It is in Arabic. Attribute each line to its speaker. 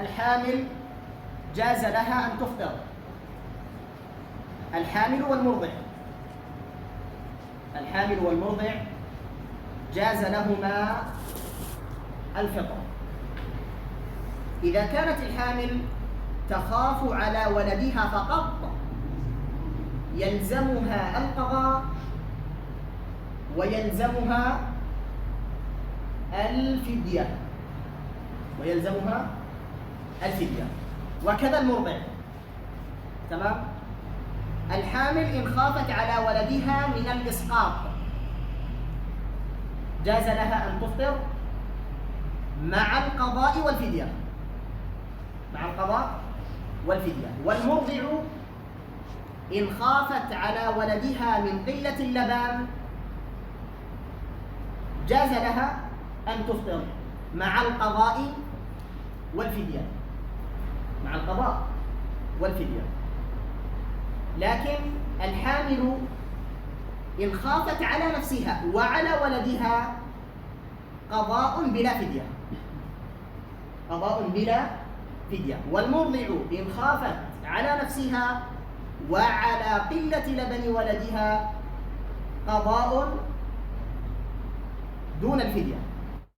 Speaker 1: الحامل جاز لها أن تفطر، الحامل والمرضع، الحامل والمرضع جاز لهما الفطر. إذا كانت الحامل تخاف على ولدها فقط يلزمها القضاء ويلزمها الفدية، ويلزمها الفدية، وكذا المرضع. تمام؟ الحامل إن خافت على ولدها من الإسقاط جاز لها أن تفطر مع القضاء والفدية، مع القضاء والفدية. والمرضع إن خافت على ولدها من قلة اللبان جاز لها أن تفطر مع القضاء والفدية، مع القضاء والفدية. لكن الحامل إن خافت على نفسها وعلى ولدها قضاء بلا فدية، قضاء بلا فدية. والمرضع إن خافت على نفسها وعلى قلة لبن ولدها قضاء دون الفدية.